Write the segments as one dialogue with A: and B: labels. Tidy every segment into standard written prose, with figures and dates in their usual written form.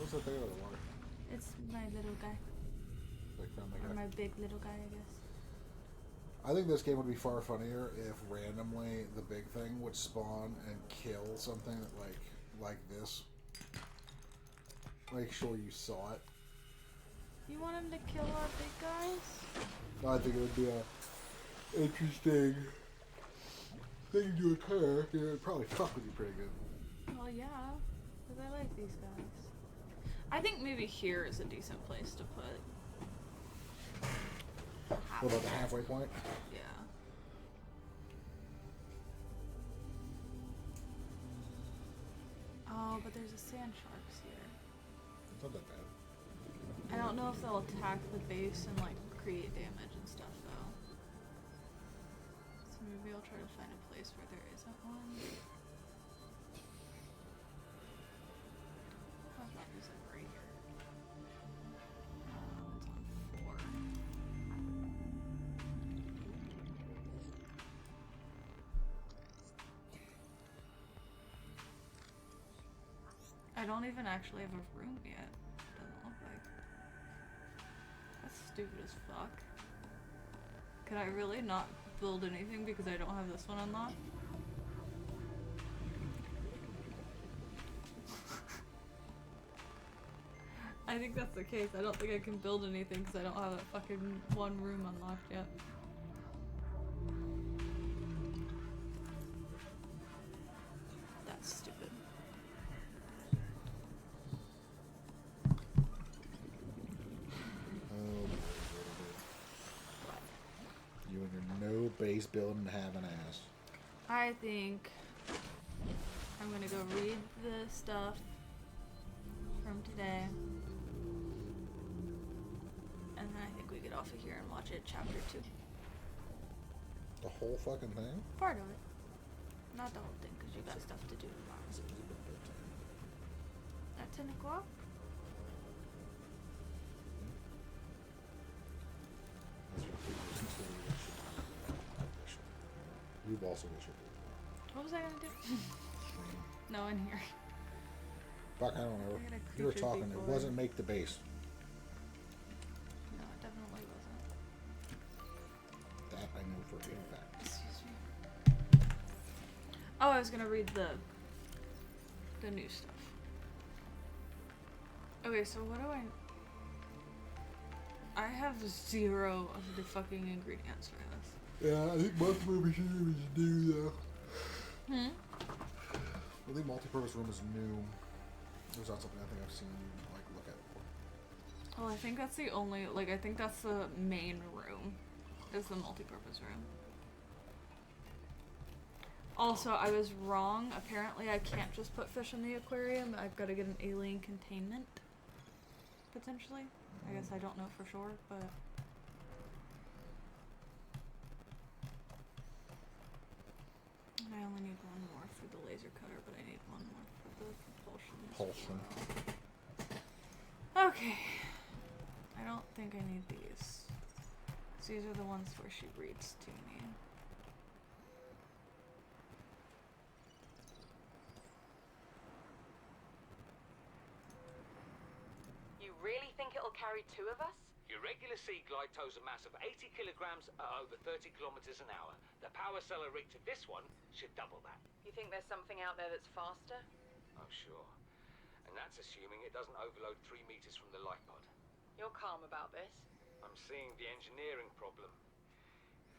A: What's that thing over the water?
B: It's my little guy.
A: Big friendly
B: Or
A: guy.
B: my big little guy, I guess.
A: I think this game would be far funnier if randomly the big thing would spawn and kill something like this. Make sure you saw it.
B: You want him to kill our big guys?
A: I think it would be a interesting thing to occur. It would probably fuck with you pretty good.
B: Well, yeah, because I like these guys. I think maybe here is a decent place to put.
A: What about the halfway point?
B: Yeah. Oh, but there's a sand sharks here.
A: It's not that bad.
B: I don't know if they'll attack the base and like create damage and stuff though. So maybe I'll try to find a place where there isn't one. How about is it right here? It's on 4. I don't even actually have a room yet. Doesn't look like. That's stupid as fuck. Can I really not build anything because I don't have this one unlocked? I think that's the case. I don't think I can build anything because I don't have that fucking one room unlocked yet. That's stupid.
A: You and your no base building have an ass.
B: I think I'm gonna go read the stuff from today. And then I think we get off of here and watch it chapter 2.
A: The whole fucking thing?
B: Part of it. Not the whole thing, because you got stuff to do tomorrow. At 10 o'clock?
A: You've also got your
B: What was I gonna do? No, in here.
A: fuck, I don't know.
B: I got a
A: You were
B: creature
A: talking. It
B: before.
A: wasn't make the base.
B: No, it definitely wasn't.
A: That I know for a fact.
B: Excuse me. Oh, I was gonna read the new stuff. Okay, so what do I have 0 of the fucking ingredients for this.
A: Yeah, I think most movies is new though.
B: Hmm?
A: I think multi-purpose room is new. There's not something I think I've seen like look at before.
B: Well, I think that's the only, like, I think that's the main room, is the multi-purpose room. Also, I was wrong. Apparently, I can't just put fish in the aquarium. I've got to get an alien containment, potentially. I guess I don't know for sure, but... And I only need one more for the laser cutter, but I need one more for the propulsion.
A: Propulsion.
B: Okay. I don't think I need these. These are the ones where she reads to me.
C: You really think it'll carry 2 of us?
D: Your regular sea glide tows a mass of 80 kilograms at over 30 kilometers an hour. The power cell rigged to this one should double that.
C: You think there's something out there that's faster?
D: Oh, sure. And that's assuming it doesn't overload 3 meters from the life pod.
C: You're calm about this?
D: I'm seeing the engineering problem.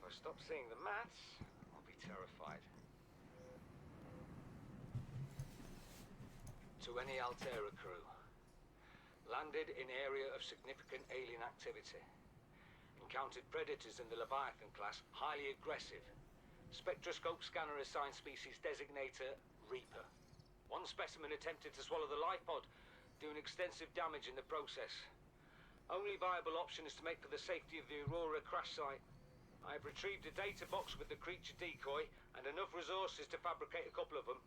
D: If I stop seeing the maths, I'll be terrified. To any Altera crew. Landed in area of significant alien activity. Encountered predators in the Leviathan class, highly aggressive. Spectroscope scanner assigned species designator Reaper. One specimen attempted to swallow the life pod, doing extensive damage in the process. Only viable option is to make for the safety of the Aurora crash site. I have retrieved a data box with the creature decoy and enough resources to fabricate a couple of them.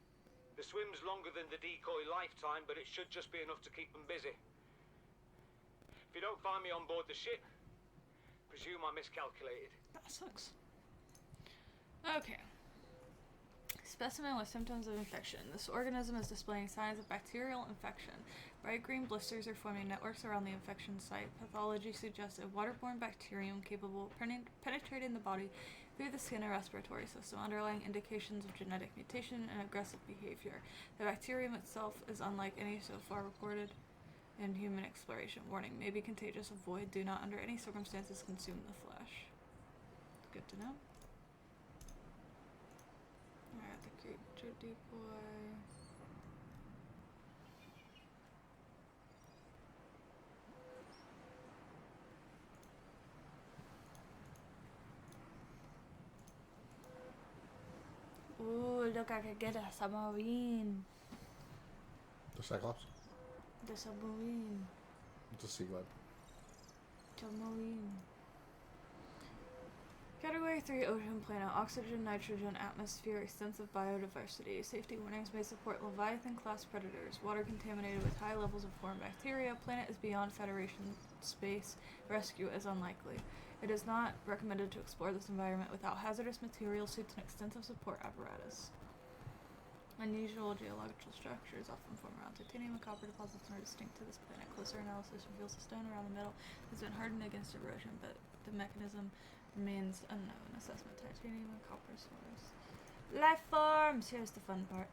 D: The swim's longer than the decoy lifetime, but it should just be enough to keep them busy. If you don't find me on board the ship, presume I miscalculated.
B: That sucks. Okay. Specimen with symptoms of infection. This organism is displaying signs of bacterial infection. Bright green blisters are forming networks around the infection site. Pathology suggests a waterborne bacterium capable of penetrating the body through the skin and respiratory system, underlying indications of genetic mutation and aggressive behavior. The bacterium itself is unlike any so far reported in human exploration. Warning, may be contagious. Avoid. Do not under any circumstances consume the flesh. Good to know. Alright, the creature decoy. Ooh, look, I could get a submarine.
A: The Cyclops?
B: The submarine.
A: It's a sea glide.
B: Submarine. Category 3 Ocean Planet. Oxygen, nitrogen, atmosphere, extensive biodiversity. Safety warnings may support Leviathan-class predators. Water contaminated with high levels of foreign bacteria. Planet is beyond Federation space. Rescue is unlikely. It is not recommended to explore this environment without hazardous material suits and extensive support apparatus. Unusual geological structures often form around titanium and copper deposits and are distinct to this planet. Closer analysis reveals the stone around the middle has been hardened against erosion, but the mechanism remains unknown. Assessment: titanium and copper source. Life forms! Here's the fun part.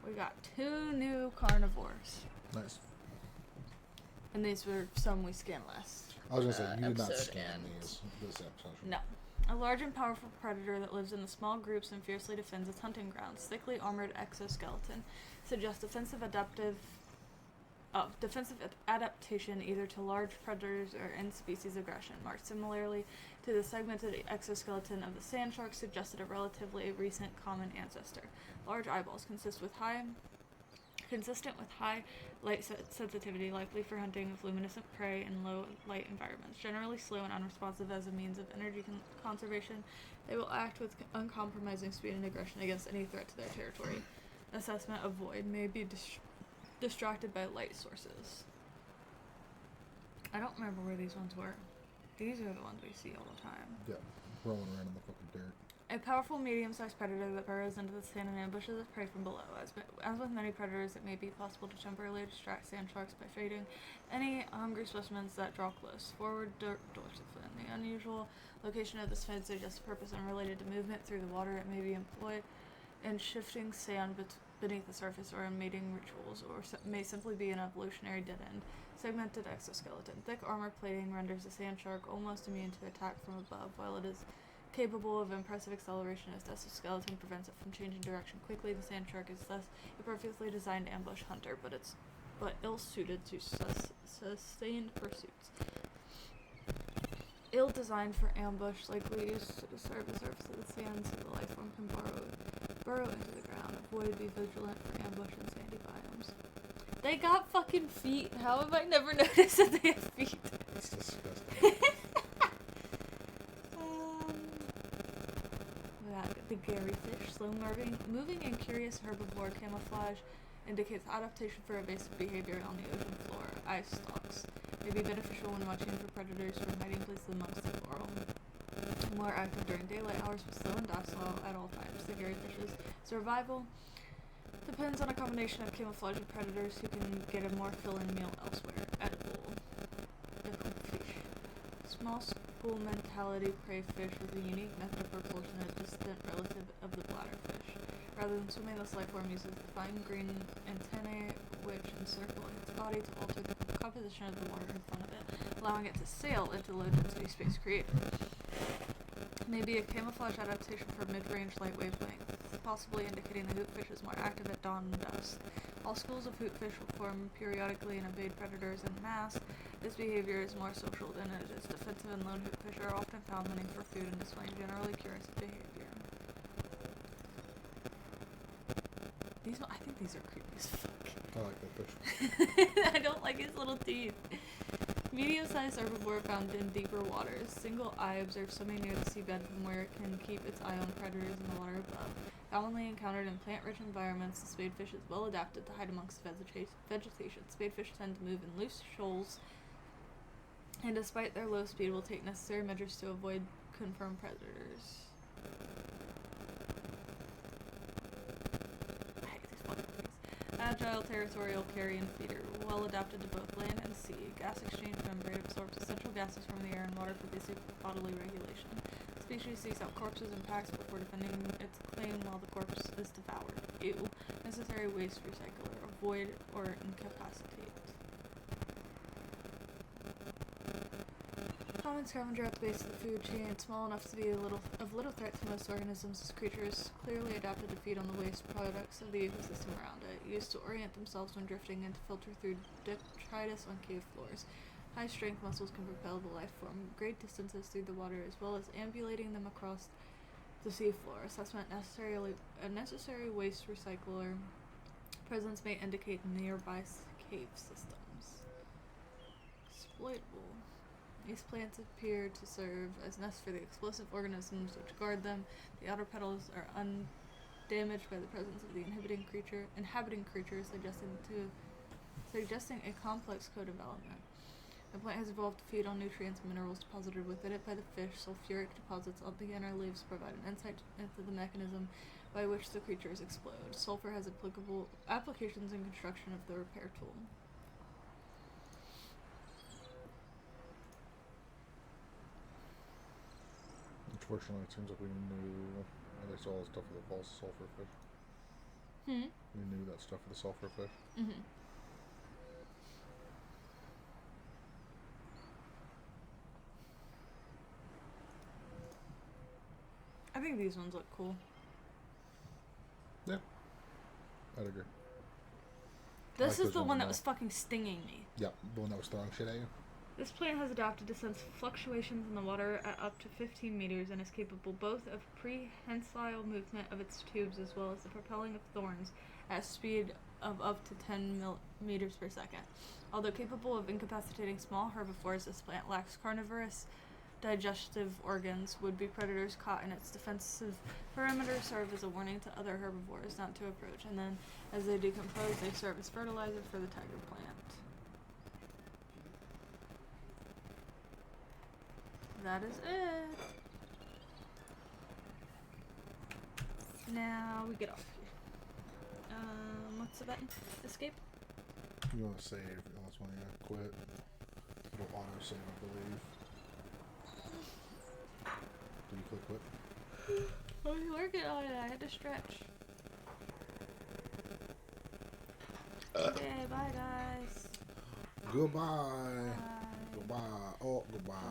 B: We got 2 new carnivores.
A: Nice.
B: And these were some we scanned last.
A: I was going to say, you did not
B: episode
A: scan
B: and-
A: these this episode.
B: No. A large and powerful predator that lives in the small groups and fiercely defends its hunting grounds. Thickly armored exoskeleton suggests defensive adaptation either to large predators or in-species aggression. Marked similarly to the segmented exoskeleton of the sand shark, suggested a relatively recent common ancestor. Large eyeballs consistent with high light sensitivity, likely for hunting with luminescent prey in low light environments. Generally slow and unresponsive as a means of energy conservation, they will act with uncompromising speed and aggression against any threat to their territory. Assessment: avoid. May be distracted by light sources. I don't remember where these ones were. These are the ones we see all the time.
A: Yeah, rolling around in the fucking dirt.
B: A powerful medium-sized predator that burrows into the sand and ambushes its prey from below. As with many predators, it may be possible to temporarily distract sand sharks by feeding any hungry specimens that draw close. Forward dorsal fin. The unusual location of this fin suggests a purpose unrelated to movement through the water. It may be employed in shifting sand beneath the surface or in mating rituals, or may simply be an evolutionary dead end. Segmented exoskeleton. Thick armor plating renders the sand shark almost immune to attack from above, while it is capable of impressive acceleration. Its exoskeleton prevents it from changing direction quickly. The sand shark is thus a perfectly designed ambush hunter, but ill-suited to sustained pursuits. Ill-designed for ambush, likely used to disturb the surface of the sand so the life form can burrow into the ground. Avoid, be vigilant for ambush in sandy biomes. They got fucking feet. How have I never noticed that they have feet?
A: That's disgusting.
B: The Gary fish, slow moving and curious herbivore. Camouflage indicates adaptation for evasive behavior on the ocean floor. Ice stalks may be beneficial when watching for predators from hiding places amongst the coral. More active during daylight hours, but slow and docile at all times. The Gary fish's survival depends on a combination of camouflage and predators who can get a more fill-in meal elsewhere. Edible fish. Small school mentality prey fish with a unique method of propulsion and a distant relative of the bladderfish. Rather than swimming, this life form uses fine green antennae which encircle its body to alter the composition of the water in front of it, allowing it to sail into low-density space created. Maybe a camouflage adaptation for mid-range light wavelength, possibly indicating the hoopfish is more active at dawn and dusk. All schools of hoopfish will form periodically and evade predators en masse. This behavior is more social than it is defensive, and lone hoopfish are often found hunting for food and displaying generally curious behavior. I think these are creepy as fuck.
A: I like that fish.
B: I don't like his little teeth. Medium-sized herbivore found in deeper waters. Single eye observed swimming near the seabed from where it can keep its eye on predators in the water above. Commonly encountered in plant-rich environments, the spadefish is well adapted to hide amongst vegetation. Spadefish tend to move in loose shoals, and despite their low speed, will take necessary measures to avoid confirmed predators. I hate these fucking things. agile territorial carrion feeder, well adapted to both land and sea. Gas exchange membrane absorbs essential gases from the air and water for basic bodily regulation. The species seeks out corpses and packs before defending its claim while the corpse is devoured. Ew. Necessary waste recycler. Avoid or incapacitate. Common scavenger at the base of the food chain, small enough to be of little threat to most organisms. This creature is clearly adapted to feed on the waste products of the ecosystem around it, used to orient themselves when drifting and to filter through detritus on cave floors. High-strength muscles can propel the life form great distances through the water, as well as ambulating them across the seafloor. Assessment a necessary waste recycler presence may indicate nearby cave systems. Exploitable. These plants appear to serve as nests for the explosive organisms which guard them. The outer petals are undamaged by the presence of the inhabiting creatures, suggesting a complex co-development. The plant has evolved to feed on nutrients and minerals deposited within it by the fish. Sulfuric deposits on the inner leaves provide an insight into the mechanism by which the creatures explode. Sulfur has applicable applications in construction of the repair tool.
A: Unfortunately, it seems like we knew at least all the stuff with the false sulfur fish. We knew that stuff with the sulfur fish.
B: I think these ones look cool.
A: Yeah, I'd agree.
B: This
A: like
B: is the
A: one
B: one
A: the
B: that was fucking stinging me.
A: Yeah, the one that was throwing shit at you.
B: This plant has adapted to sense fluctuations in the water at up to 15 meters and is capable both of prehensile movement of its tubes as well as the propelling of thorns at a speed of up to 10 meters per second. Although capable of incapacitating small herbivores, this plant lacks carnivorous digestive organs. Would-be predators caught in its defensive perimeter serve as a warning to other herbivores not to approach, and then as they decompose, they serve as fertilizer for the tiger plant. That is it. Now we get off here. What's the button? Escape?
A: You want to save unless when you quit. It'll auto save, I believe. Did you click quit?
B: I was working on it. I had to stretch. Okay, bye guys.
A: Goodbye.
B: Bye.
A: Goodbye. Oh, goodbye.